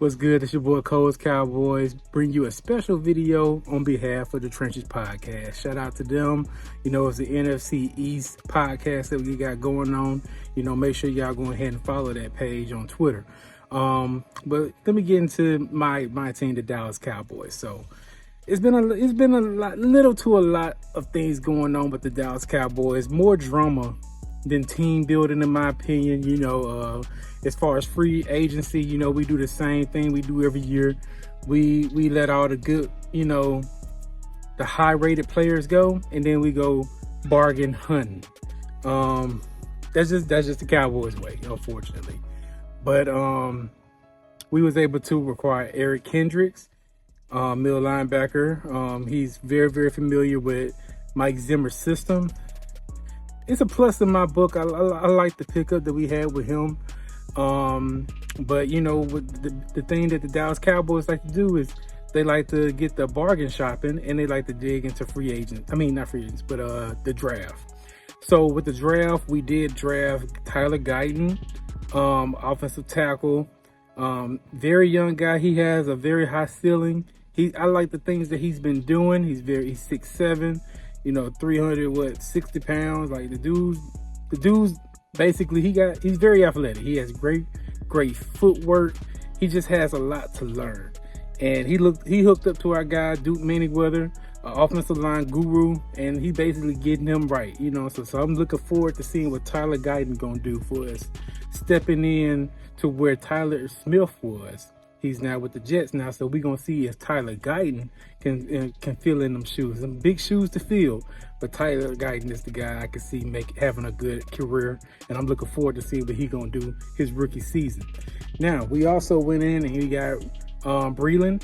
What's good? It's your boy Cowboys. Bring you a special video on behalf of the Trenches podcast. Shout out to them. It's the NFC East podcast that we got going on. Make sure y'all go ahead and follow that page on Twitter. But let me get into my team, the Dallas Cowboys. So it's been a lot of things going on with the Dallas Cowboys. More drama than team building, in my opinion. As far as free agency, we do the same thing we do every year. We let all the good, the high-rated players go, and then we go bargain hunting. That's just the Cowboys way, unfortunately. But we was able to acquire Eric Kendricks, middle linebacker. He's very, very familiar with Mike Zimmer's system. It's a plus in my book. I like the pickup that we had with him. But with the thing that the Dallas Cowboys like to do is they like to get the bargain shopping, and they like to dig into free agents. I mean, not free agents, but the draft. So with the draft, we did draft Tyler Guyton, offensive tackle. Very young guy. He has a very high ceiling. I like the things that he's been doing. He's 6'7", 360 pounds. Like the dude's basically, he's very athletic. He has great footwork. He just has a lot to learn. And he hooked up to our guy, Duke Manyweather, offensive line guru, and he basically getting him right. So I'm looking forward to seeing what Tyler Guyton gonna do for us, stepping in to where Tyler Smith was. He's now with the Jets now, so we're going to see if Tyler Guyton can fill in them shoes. Some big shoes to fill, but Tyler Guyton is the guy I can see having a good career, and I'm looking forward to seeing what he's going to do his rookie season. Now, we also went in and we got Breland,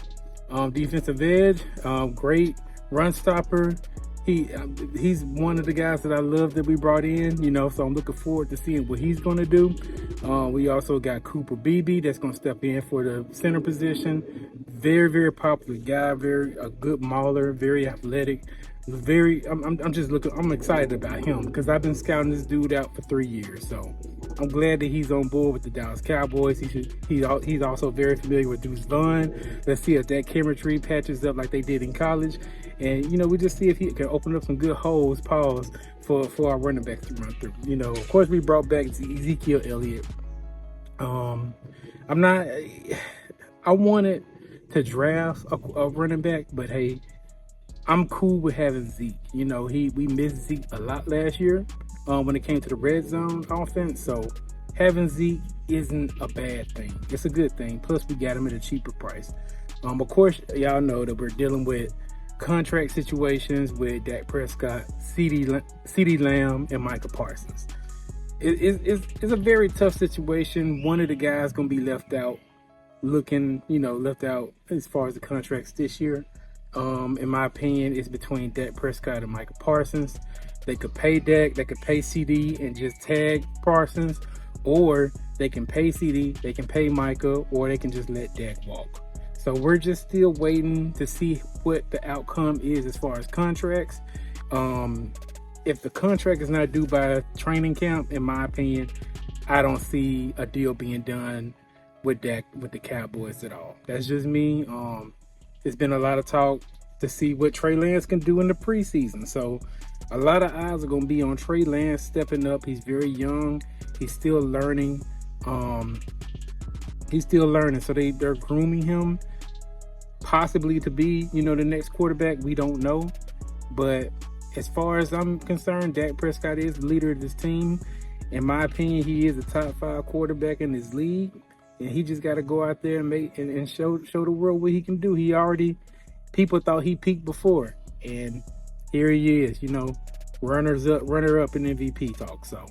defensive edge, great run stopper. He's one of the guys that I love that we brought in, so I'm looking forward to seeing what he's going to do. We also got Cooper Beebe that's going to step in for the center position. Very, very popular guy, a good mauler, very athletic. I'm excited about him because I've been scouting this dude out for 3 years. So I'm glad that he's on board with the Dallas Cowboys. He's also very familiar with Deuce Vaughn. Let's see if that chemistry patches up like they did in college. And, we just see if he can open up some good holes, for our running backs to run through. Of course, we brought back Ezekiel Elliott. I wanted to draft a running back, but hey, I'm cool with having Zeke. We missed Zeke a lot last year when it came to the red zone offense. So having Zeke isn't a bad thing. It's a good thing. Plus, we got him at a cheaper price. Of course, y'all know that we're dealing with contract situations with Dak Prescott, CeeDee Lamb, and Micah Parsons. It's a very tough situation. One of the guys going to be left out as far as the contracts this year. In my opinion, it's between Dak Prescott and Micah Parsons. They could pay Dak, they could pay CD and just tag Parsons, or they can pay CD, they can pay Micah, or they can just let Dak walk. So we're just still waiting to see what the outcome is as far as contracts. If the contract is not due by training camp, in my opinion, I don't see a deal being done with the Cowboys at all. That's just me. There's been a lot of talk to see what Trey Lance can do in the preseason. So a lot of eyes are going to be on Trey Lance stepping up. He's very young. He's still learning. So they're grooming him possibly to be, the next quarterback. We don't know. But as far as I'm concerned, Dak Prescott is the leader of this team. In my opinion, he is a top 5 quarterback in this league. And he just got to go out there and show the world what he can do. People thought he peaked before. And here he is, runner up in MVP talk. So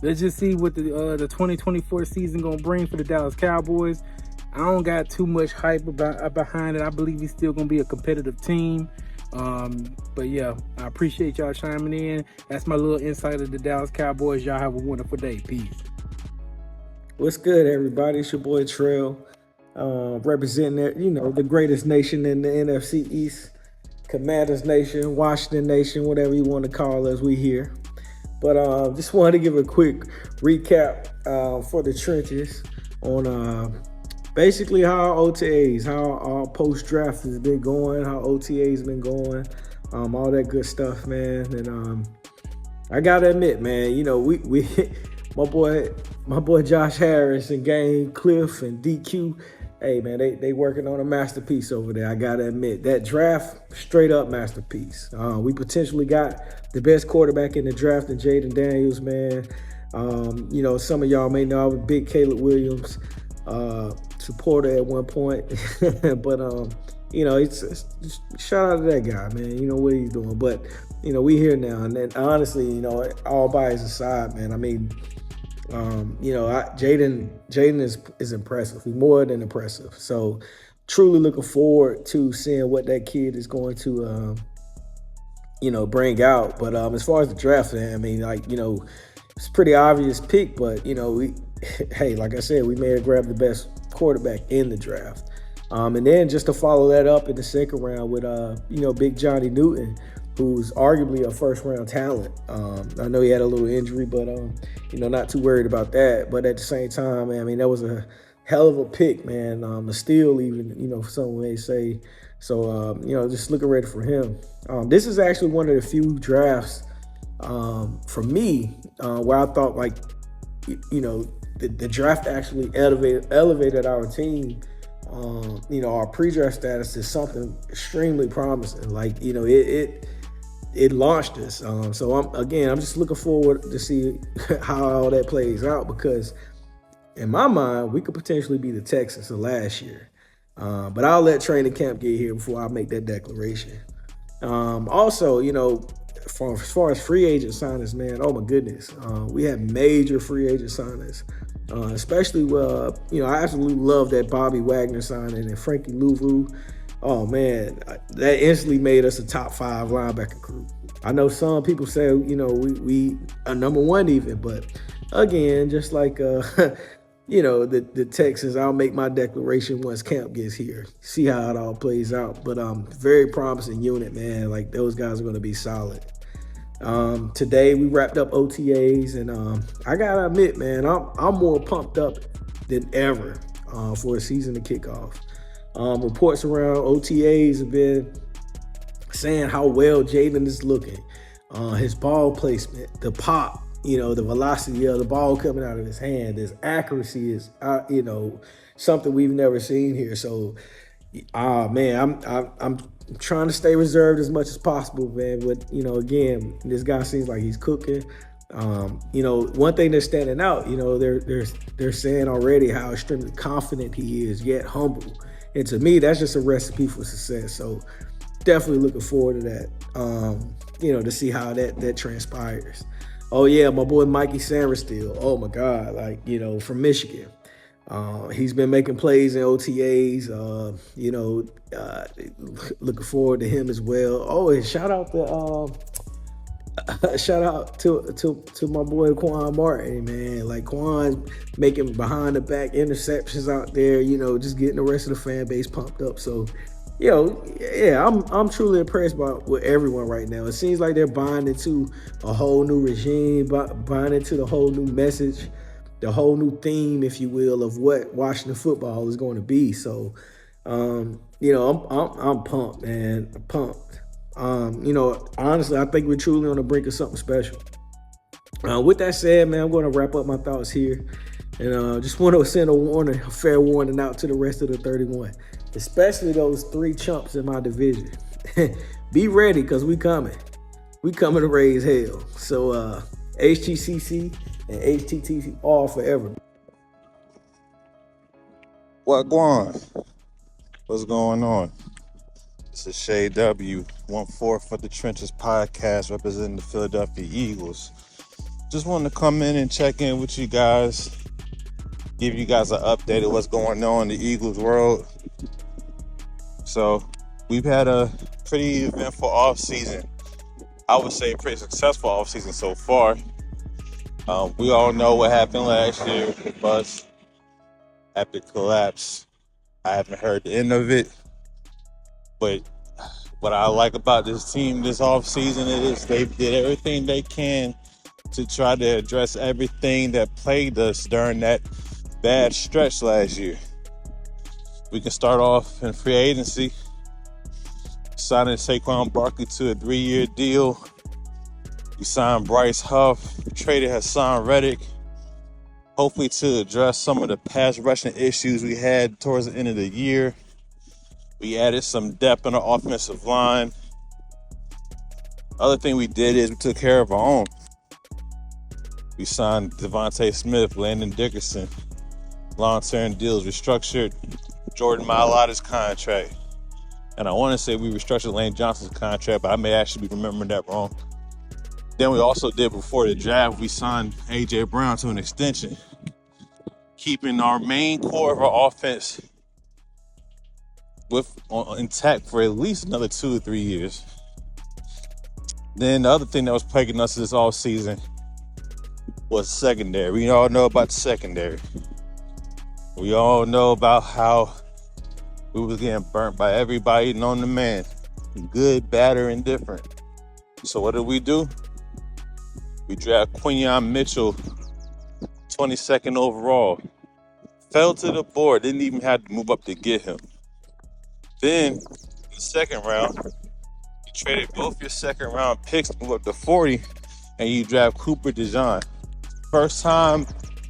let's just see what the 2024 season going to bring for the Dallas Cowboys. I don't got too much hype behind it. I believe he's still going to be a competitive team. But yeah, I appreciate y'all chiming in. That's my little insight of the Dallas Cowboys. Y'all have a wonderful day. Peace. What's good, everybody? It's your boy Trell, representing the greatest nation in the NFC East, Commanders Nation, Washington Nation, whatever you want to call us. We here. But just wanted to give a quick recap for the trenches on basically how our OTAs, how our post draft has been going, how OTAs been going, all that good stuff, man. And I gotta admit, man, you know, we my boy Josh Harris and Game Cliff and DQ. Hey man, they working on a masterpiece over there. I gotta admit that draft, straight up masterpiece. We potentially got the best quarterback in the draft in Jaden Daniels, man. You know, some of y'all may know I was a big Caleb Williams supporter at one point, but you know, it's shout out to that guy, man. You know what he's doing, but you know we here now, and then honestly, you know, all bias aside, man. I mean, you know, Jaden is impressive. He's more than impressive. So, truly looking forward to seeing what that kid is going to, you know, bring out. But as far as the draft, man, I mean, like, you know, it's a pretty obvious pick, but you know, hey, like I said, we may have grabbed the best quarterback in the draft. And then just to follow that up in the second round with, you know, Big Johnny Newton, who's arguably a first-round talent. I know he had a little injury, but, you know, not too worried about that. But at the same time, man, I mean, that was a hell of a pick, man. A steal even, you know, some may say. So, you know, just looking ready for him. This is actually one of the few drafts for me where I thought, like, you know, the draft actually elevated our team. You know, our pre-draft status is something extremely promising. Like, you know, it launched us. So I'm just looking forward to see how all that plays out, because in my mind, we could potentially be the Texans of last year. But I'll let training camp get here before I make that declaration. Also, you know, as far as free agent signings, man, oh my goodness, we have major free agent signings. Especially, you know, I absolutely love that Bobby Wagner signing and Frankie Louvu. Oh, man, that instantly made us a top 5 linebacker group. I know some people say, you know, we are number 1 even, but again, just like, you know, the Texans, I'll make my declaration once camp gets here. See how it all plays out. But very promising unit, man. Like, those guys are going to be solid. Today we wrapped up OTAs, and I gotta admit, man, I'm more pumped up than ever for a season to kick off. Reports around OTAs have been saying how well Jaden is looking, his ball placement, the pop, you know, the velocity of the ball coming out of his hand, his accuracy is, you know, something we've never seen here. So, man, I'm trying to stay reserved as much as possible, man. But, you know, again, this guy seems like he's cooking. You know, one thing that's standing out, you know, they're saying already how extremely confident he is, yet humble. And to me, that's just a recipe for success. So definitely looking forward to that, you know, to see how that transpires. Oh, yeah, my boy Mikey Samerstill. Oh, my God, like, you know, from Michigan. He's been making plays in OTAs, you know, looking forward to him as well. Oh, and shout out to my boy Quan Martin, man. Like, Quan's making behind the back interceptions out there, you know, just getting the rest of the fan base pumped up. So, you know, yeah, I'm truly impressed with everyone right now. It seems like they're buying into a whole new regime, buying into the whole new message, the whole new theme, if you will, of what Washington football is going to be. So, you know, I'm pumped, man. I'm pumped. You know, honestly, I think we're truly on the brink of something special. With that said, man, I'm going to wrap up my thoughts here, and just want to send a fair warning out to the rest of the 31, especially those 3 chumps in my division. Be ready, because we coming. We coming to raise hell. So, HTCC and HTTC all forever. What going? What's going on? This is Shea W, 1/4 for the Trenches podcast, representing the Philadelphia Eagles. Just wanted to come in and check in with you guys, give you guys an update of what's going on in the Eagles world. So we've had a pretty eventful offseason. I would say pretty successful offseason so far. We all know what happened last year with the bus, epic collapse. I haven't heard the end of it, but what I like about this team this offseason is they did everything they can to try to address everything that plagued us during that bad stretch last year. We can start off in free agency, signing Saquon Barkley to a 3-year deal. We signed Bryce Huff, traded Hassan Reddick, hopefully to address some of the pass rushing issues we had towards the end of the year. We added some depth on the offensive line. Other thing we did is we took care of our own. We signed Devontae Smith, Landon Dickerson, long-term deals, restructured Jordan Mailata's contract. And I want to say we restructured Lane Johnson's contract, but I may actually be remembering that wrong. Then we also did, before the draft, we signed A.J. Brown to an extension, keeping our main core of our offense intact for at least another 2 or 3 years. Then the other thing that was plaguing us this offseason was secondary. We all know about the secondary. We all know about how we was getting burnt by everybody known to man, good, bad, or indifferent. So what did we do? We draft Quinyon Mitchell, 22nd overall. Fell to the board, didn't even have to move up to get him. Then, in the second round, you traded both your second round picks to move up to 40, and you draft Cooper DeJean. First time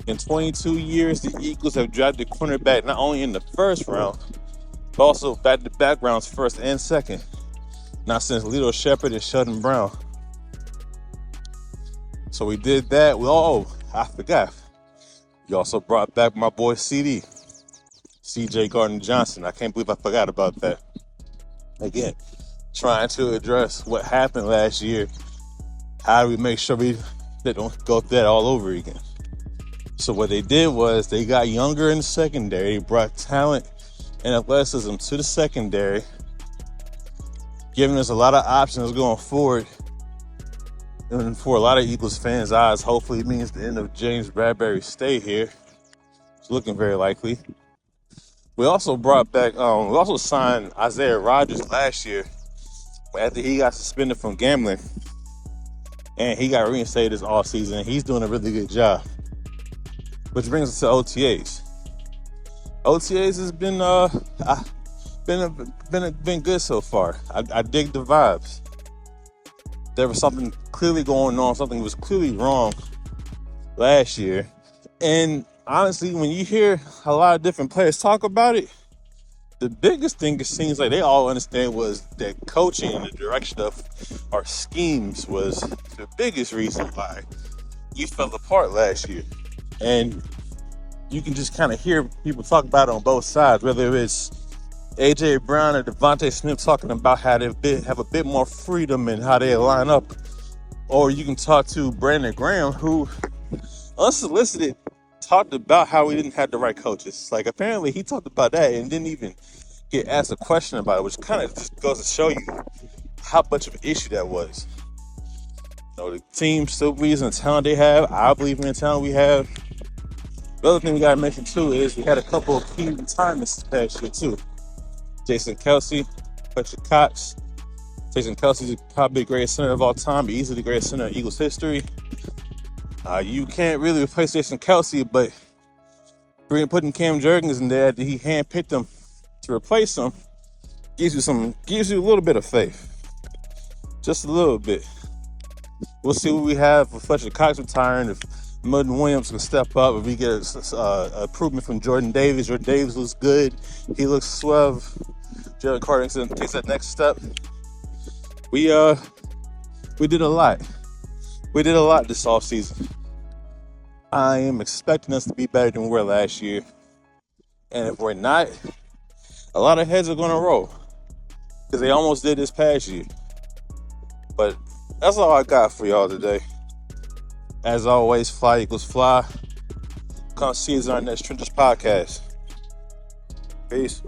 in 22 years the Eagles have drafted cornerback not only in the first round, but also back-to-back rounds, first and second. Not since Lito Shepherd and Sheldon Brown. So we did that. I forgot. We also brought back my boy CD. CJ Gardner-Johnson. I can't believe I forgot about that. Again, trying to address what happened last year. How do we make sure we don't go through that all over again? So what they did was they got younger in the secondary. They brought talent and athleticism to the secondary, giving us a lot of options going forward. And for a lot of Eagles fans' eyes, hopefully it means the end of James Bradbury's stay here. It's looking very likely. We also signed Isaiah Rodgers last year after he got suspended from gambling, and he got reinstated this offseason. He's doing a really good job. Which brings us to OTAs. OTAs has been good so far. I dig the vibes. There was something clearly going on, something was clearly wrong last year. And honestly, when you hear a lot of different players talk about it, the biggest thing it seems like they all understand was that coaching and the direction of our schemes was the biggest reason why we fell apart last year. And you can just kind of hear people talk about it on both sides, whether it's A.J. Brown or Devontae Smith talking about how they have a bit more freedom in how they line up. Or you can talk to Brandon Graham, who unsolicited talked about how we didn't have the right coaches. Like, apparently he talked about that and didn't even get asked a question about it, which kind of just goes to show you how much of an issue that was. You know, the team still believes in the talent they have. I believe in the talent we have. The other thing we got to mention, too, is we had a couple of key retirements this past year, too. Jason Kelce, Fletcher Cox. Jason Kelce is probably the greatest center of all time, easily the greatest center in Eagles history. You can't really replace Jason Kelce, but putting Cam Jurgens in there, he handpicked him to replace him, gives you a little bit of faith, just a little bit. We'll see what we have with Fletcher Cox retiring. If Milton Williams can step up, if we get an improvement from Jordan Davis. Jordan Davis looks good. He looks suave. Jalen Carter takes that next step. We did a lot. We did a lot this offseason. I am expecting us to be better than we were last year. And if we're not, a lot of heads are going to roll. Because they almost did this past year. But that's all I got for y'all today. As always, fly equals fly. Come see us on our next Trenches podcast. Peace.